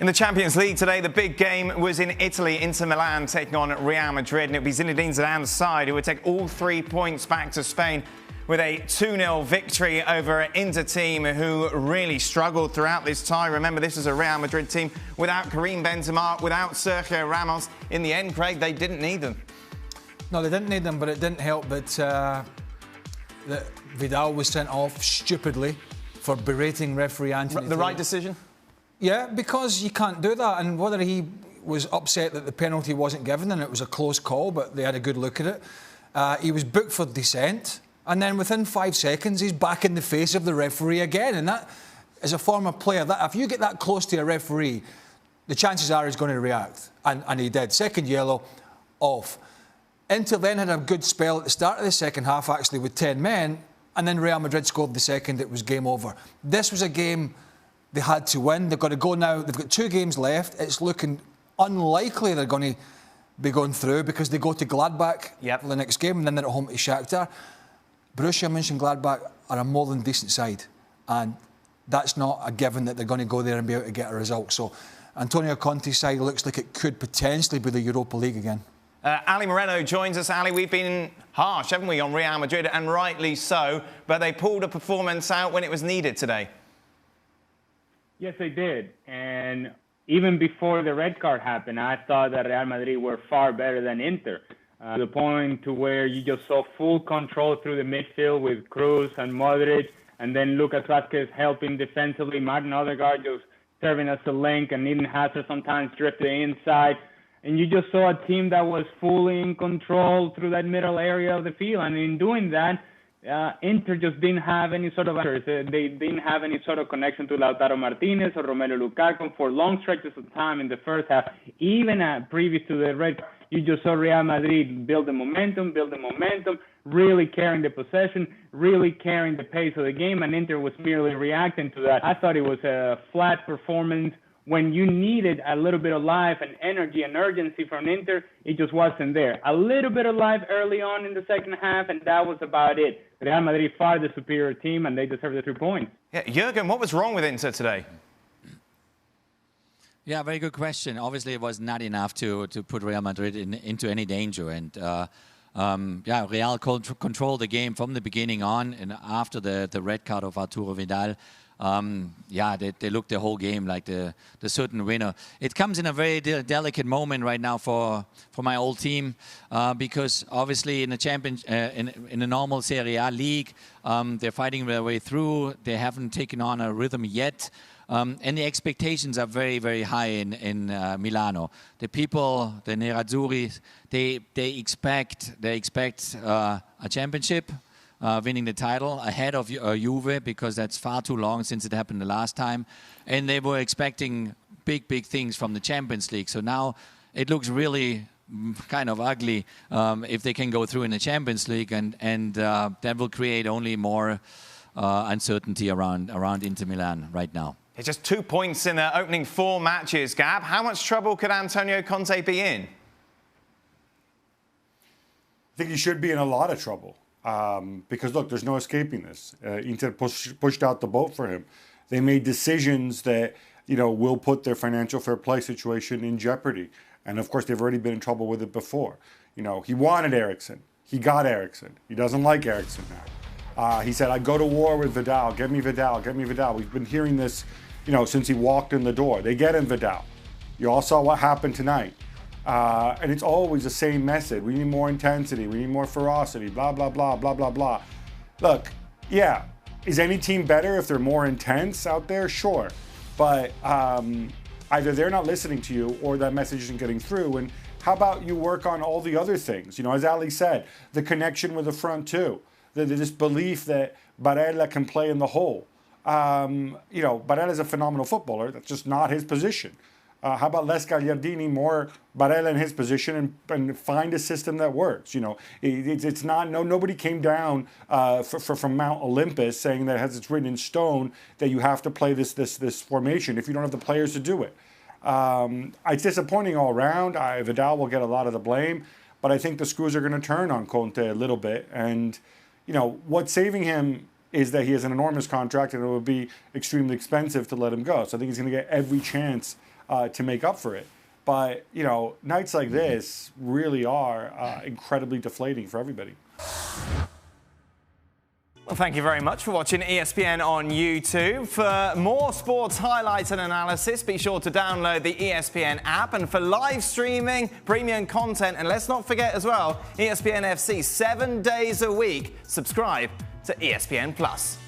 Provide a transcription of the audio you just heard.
In the Champions League today, the big game was in Italy. Inter Milan taking on Real Madrid, and it'll be Zinedine Zidane's side who would take all 3 points back to Spain with a 2-0 victory over an Inter team who really struggled throughout this tie. Remember, this is a Real Madrid team without Karim Benzema, without Sergio Ramos. In the end, Craig, they didn't need them. No, they didn't need them, but it didn't help that Vidal was sent off stupidly for berating referee Anthony. The right decision? Yeah, because you can't do that. And whether he was upset that the penalty wasn't given and it was a close call, but they had a good look at it, he was booked for dissent. And then within 5 seconds, he's back in the face of the referee again. And that, as a former player, that if you get that close to a referee, the chances are he's going to react. And he did. Second yellow, off. Inter then had a good spell at the start of the second half, actually, with 10 men. And then Real Madrid scored the second. It was game over. This was a game they had to win. They've got to go now. They've got 2 games left. It's looking unlikely they're going to be going through because they go to Gladbach for the next game and then they're at home to Shakhtar. Borussia Mönchengladbach are a more than decent side, and that's not a given that they're going to go there and be able to get a result. So Antonio Conte's side looks like it could potentially be the Europa League again. Ali Moreno joins us. Ali, we've been harsh, haven't we, on Real Madrid, and rightly so, but they pulled a performance out when it was needed today. Yes, they did. And even before the red card happened, I thought that Real Madrid were far better than Inter. To the point to where you just saw full control through the midfield with Cruz and Modric, and then Lucas Vázquez helping defensively, Martin Odegaard just serving as a link, and Eden Hazard sometimes drifted inside. And you just saw a team that was fully in control through that middle area of the field. And in doing that, Inter just didn't have any sort of answers. They didn't have any sort of connection to Lautaro Martinez or Romelu Lukaku for long stretches of time in the first half. Even previous to the red, you just saw Real Madrid build the momentum, really carrying the possession, really carrying the pace of the game, and Inter was merely reacting to that. I thought it was a flat performance. When you needed a little bit of life and energy and urgency from Inter, it just wasn't there. A little bit of life early on in the second half, and that was about it. Real Madrid far the superior team, and they deserve the 3 points. Yeah, Jurgen, what was wrong with Inter today? Yeah, very good question. Obviously, it was not enough to put Real Madrid into any danger. And Real controlled the game from the beginning on, and after the red card of Arturo Vidal. They looked the whole game like the certain winner. It comes in a very delicate moment right now for my old team because obviously in the in a normal Serie A league, they're fighting their way through. They haven't taken on a rhythm yet. And the expectations are very, very high in Milano. The people, the Nerazzurri, they expect a championship. Winning the title ahead of Juve because that's far too long since it happened the last time. And they were expecting big things from the Champions League. So now it looks really kind of ugly if they can go through in the Champions League. And that will create only more uncertainty around Inter Milan right now. It's just 2 points in the opening 4 matches, Gab. How much trouble could Antonio Conte be in? I think he should be in a lot of trouble. Because, look, there's no escaping this. Inter pushed out the boat for him. They made decisions that, will put their financial fair play situation in jeopardy. And, of course, they've already been in trouble with it before. He wanted Eriksen. He got Eriksen. He doesn't like Eriksen now. He said, I go to war with Vidal. Get me Vidal. Get me Vidal. We've been hearing this, since he walked in the door. They get him Vidal. You all saw what happened tonight. And it's always the same message. We need more intensity. We need more ferocity. Blah, blah, blah, blah, blah, blah. Look, yeah, is any team better if they're more intense out there? Sure. But either they're not listening to you or that message isn't getting through. And how about you work on all the other things? As Ali said, the connection with the front two. This belief that Barella can play in the hole. Barella is a phenomenal footballer. That's just not his position. How about Les Gagliardini, more Barella in his position and find a system that works? It's not, nobody came down from Mount Olympus saying that it's written in stone that you have to play this formation if you don't have the players to do it. It's disappointing all around. Vidal will get a lot of the blame, but I think the screws are going to turn on Conte a little bit. And, what's saving him is that he has an enormous contract and it would be extremely expensive to let him go. So I think he's going to get every chance to make up for it. But, you know, nights like this really are incredibly deflating for everybody. Well, thank you very much for watching ESPN on YouTube. For more sports highlights and analysis, be sure to download the ESPN app. And for live streaming, premium content, and let's not forget as well, ESPN FC 7 days a week. Subscribe to ESPN Plus.